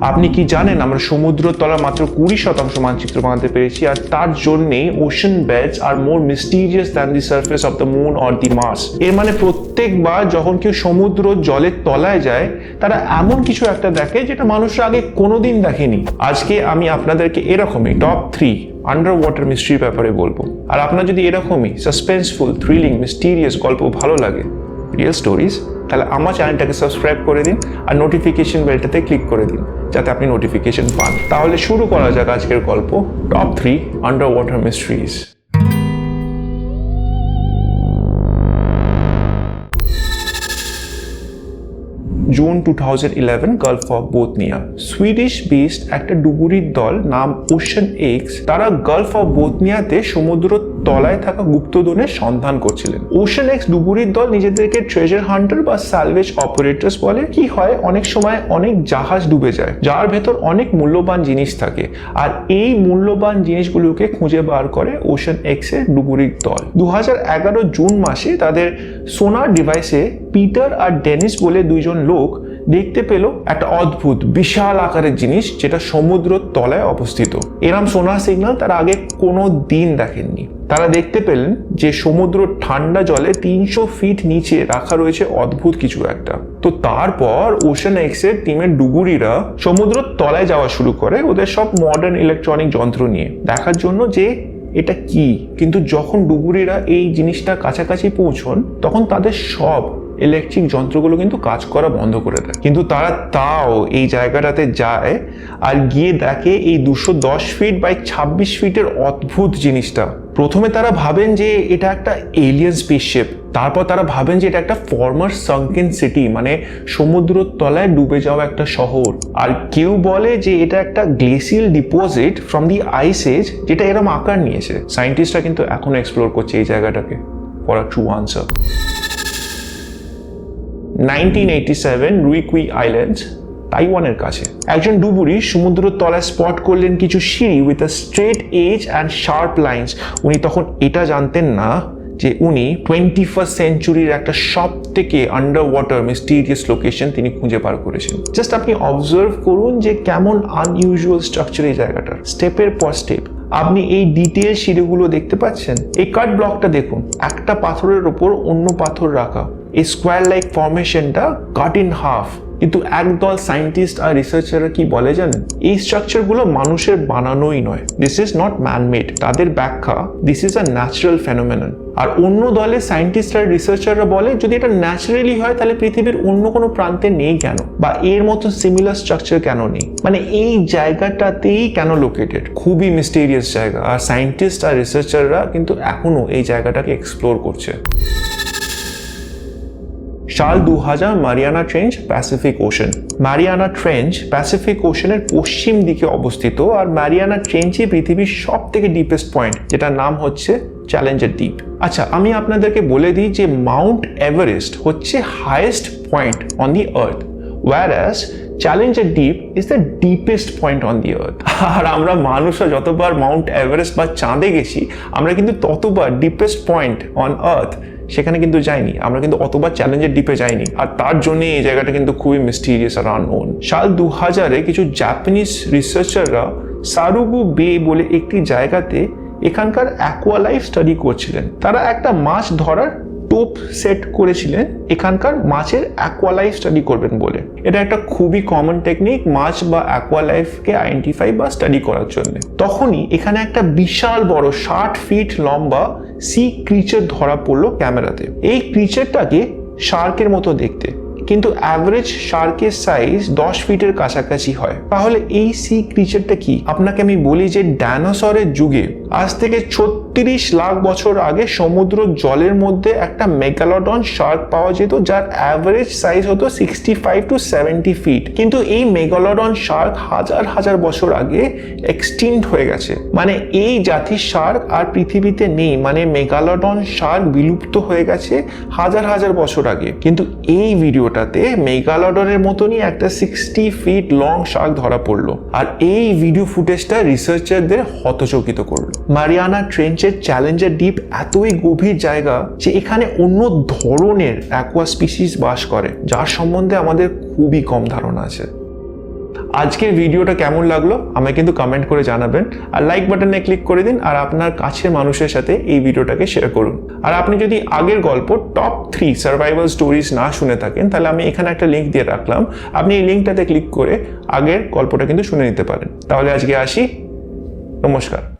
আপনি কি জানেন আমরা সমুদ্র তলার মাত্র 20% মানচিত্র বানাতে পেরেছি, আর তার জন্যেই ocean beds are more mysterious than the surface of the moon or the Mars. এর মানে প্রত্যেকবার যখন কেউ সমুদ্র জলের তলায় যায় তারা এমন কিছু একটা দেখে যেটা মানুষরা আগে কোনোদিন দেখেনি। আজকে আমি আপনাদেরকে এরকমই টপ 3 আন্ডার ওয়াটার মিস্ট্রির ব্যাপারে বলবো। আর আপনার যদি এরকমই সাসপেন্সফুল, থ্রিলিং, মিস্টিরিয়াস গল্প ভালো লাগে, রিয়েল স্টোরিজ, তাহলে আমার চ্যানেলটাকে সাবস্ক্রাইব করে দিন আর নোটিফিকেশন বেলটাতে ক্লিক করে দিন যাতে আপনি নোটিফিকেশন পান। তাহলে শুরু করা যাক আজকের গল্প, top 3 under water mysteries. June 2011 Gulf of Bothnia. Swedish based একটা ডুবুরির দল নাম ওশান এক্স, তারা গালফ অফ বোথনিয়াতে সমুদ্র তলায় থাকা গুপ্তধনের সন্ধান করছিলেন। ওশান এক্স ডুবুরির দল নিজেদেরকে ট্রেজার হান্টার বা সালভেজ অপারেটরস বলে। কি হয়, অনেক সময় অনেক জাহাজ ডুবে যায় যার ভেতর অনেক মূল্যবান জিনিস থাকে, আর এই মূল্যবান জিনিসগুলোকে খুঁজে বার করে ওশান এক্স এর ডুবুরির দল। 2011 জুন মাসে তাদের সোনার ডিভাইসে পিটার আর ডেনিস বলে দুইজন লোক দেখতে পেল একটা অদ্ভুত বিশাল আকারের জিনিস যেটা সমুদ্রের তলায় অবস্থিত। এরম সোনার সিগন্যাল তারা আগে কোনো দিন দেখেননি। তারা দেখতে পেলেন যে সমুদ্র ঠান্ডা জলে 300 ফিট নিচে রাখা রয়েছে অদ্ভুত কিছু একটা। তো তারপর ওশান এক্স এর টিমের ডুবুরিরা সমুদ্রের তলায় যাওয়া শুরু করে ওদের সব মডার্ন ইলেকট্রনিক যন্ত্র নিয়ে দেখার জন্য যে এটা কি। কিন্তু যখন ডুবুরিরা এই জিনিসটা কাছাকাছি পৌঁছন তখন তাদের সব ইলেকট্রিক যন্ত্রগুলো কিন্তু কাজ করা বন্ধ করে দেয়। কিন্তু তারা তাও এই জায়গাটাতে যায় আর গিয়ে দেখে এই 210 ফিট বাই 26 ফিটের অদ্ভুত জিনিসটা। প্রথমে তারা ভাবেন যে এটা একটা এলিয়েন স্পেসশিপ, তারপর তারা ভাবেন যে এটা একটা ফর্মার সাঙ্কেন সিটি, মানে সমুদ্রের তলায় ডুবে যাওয়া একটা শহর। আর কেউ বলে যে এটা একটা glacial deposit from the ice age যেটা এরম আকার নিয়েছে। সায়েন্টিস্টরা কিন্তু এখনো এক্সপ্লোর করছে এই জায়গাটাকে for a true answer. 1987 Ryukyu Islands, তাইওয়ানের কাছে একজন ডুবুরি সমুদ্রের তলায় স্পট করলেন কিছু সিঁড়ি with a straight edge and sharp lines. উনি তখন এটা জানতেন না যে উনি 21st সেঞ্চুরির একটা সব থেকে আন্ডার ওয়াটার মিস্টিরিয়াস লোকেশন তিনি খুঁজে বার করেছেন। জাস্ট আপনি অবজার্ভ করুন যে কেমন আনইউজুয়াল স্ট্রাকচার এই জায়গাটার। স্টেপের পর স্টেপ আপনি এই ডিটেল সিঁড়িগুলো দেখতে পাচ্ছেন। এই কাট ব্লকটা দেখুন, একটা পাথরের ওপর অন্য পাথর রাখা। এই স্কোয়ার লাইক ফর্মেশনটা কাট ইন হাফ। কিন্তু একদল সায়েন্টিস্ট আর রিসার্চাররা কি বলে জানেন, এই স্ট্রাকচারগুলো মানুষের বানানোই নয়, দিস ইজ নট ম্যানমেড। তাদের ব্যাখ্যা, this is a natural phenomenon. আর অন্য দলের সায়েন্টিস্ট আর রিসার্চাররা বলে যদি এটা ন্যাচারালি হয় তাহলে পৃথিবীর অন্য কোনো প্রান্তে নেই কেন, বা এর মতো সিমিলার স্ট্রাকচার কেন নেই, মানে এই জায়গাটাতেই কেন লোকেটেড। খুবই মিস্টেরিয়াস জায়গা, আর সায়েন্টিস্ট আর রিসার্চাররা কিন্তু এখনো এই জায়গাটাকে এক্সপ্লোর করছে। সাল 2000 Mariana Trench, Pacific Ocean. Mariana Trench Pacific ওশানের পশ্চিম দিকে অবস্থিত, আর মারিয়ানা ট্রেঞ্চই পৃথিবীর সব থেকে ডিপেস্ট পয়েন্ট, যেটার নাম হচ্ছে চ্যালেঞ্জার ডিপ। আচ্ছা, আমি আপনাদেরকে বলে দিই যে মাউন্ট এভারেস্ট হচ্ছে highest point on the earth, whereas Challenger Deep is the deepest point on the earth. আর আমরা মানুষরা যতবার মাউন্ট এভারেস্ট বা চাঁদে গেছি আমরা কিন্তু ততবার ডিপেস্ট পয়েন্ট অন আর্থ সেখানে কিন্তু যাইনি, আমরা কিন্তু অতবার চ্যালেঞ্জার ডিপে যাইনি। আর তার জন্য এই জায়গাটা কিন্তু খুবই মিস্টিরিয়াস আর আননোন। সাল 2000-এ কিছু জাপানিজ রিসার্চাররা সারুগু বে বলে একটি জায়গাতে এখানকার অ্যাকোয়ালাইফ স্টাডি করছিলেন। তারা একটা মাছ ধরার টোপ সেট করেছিলেন এখানকার মাছের অ্যাকোয়ালাইফ স্টাডি করবেন বলে। এটা একটা খুবই কমন টেকনিক মাছ বা অ্যাকোয়ালাইফকে আইডেন্টিফাই বা স্টাডি করার জন্য। তখনই এখানে একটা বিশাল বড় 60 ফিট লম্বা সি ক্রিচার ধরা পড়লো ক্যামেরাতে। এই ক্রিচারটাকে শার্কের মতো দেখতে, কিন্তু অ্যাভারেজ শার্কের সাইজ 10 ফিটের কাছাকাছি হয়। তাহলে এই সি ক্রিচারটা কি? আপনাকে আমি বলি যে ডাইনোসরের যুগে আজ থেকে 36 লাখ বছর আগে সমুদ্র জলের মধ্যে একটা মেগালোডন শার্ক পাওয়া যেত যার অ্যাভারেজ সাইজ হতো 65 to 70 ফিট। কিন্তু এই মেগালোডন শার্ক হাজার হাজার বছর আগে এক্সটিংক্ট হয়ে গেছে, মানে এই জাতির শার্ক আর পৃথিবীতে নেই, মানে মেগালোডন শার্ক বিলুপ্ত হয়ে গেছে হাজার হাজার বছর আগে। কিন্তু এই ভিডিওটা মেগালোডনের মতনই একটা 60 ফিট লং শার্ক ধরা পড়লো, আর এই ভিডিও ফুটেজটা রিসার্চারদের হতচকিত করলো। মারিয়ানা ট্রেঞ্চের চ্যালেঞ্জার ডিপ এতই গভীর জায়গা যে এখানে অন্য ধরনের অ্যাকোয়া স্পিসিস বাস করে যার সম্বন্ধে আমাদের খুবই কম ধারণা আছে। আজকের ভিডিওটা কেমন লাগলো আমায় কিন্তু কমেন্ট করে জানাবেন, আর লাইক বাটনে ক্লিক করে দিন, আর আপনার কাছের মানুষের সাথে এই ভিডিওটাকে শেয়ার করুন। আর আপনি যদি আগের গল্প টপ 3 সার্ভাইভাল স্টোরিজ না শুনে থাকেন, তাহলে আমি এখানে একটা লিঙ্ক দিয়ে রাখলাম, আপনি এই লিঙ্কটাতে ক্লিক করে আগের গল্পটা কিন্তু শুনে নিতে পারেন। তাহলে আজকে আসি, নমস্কার।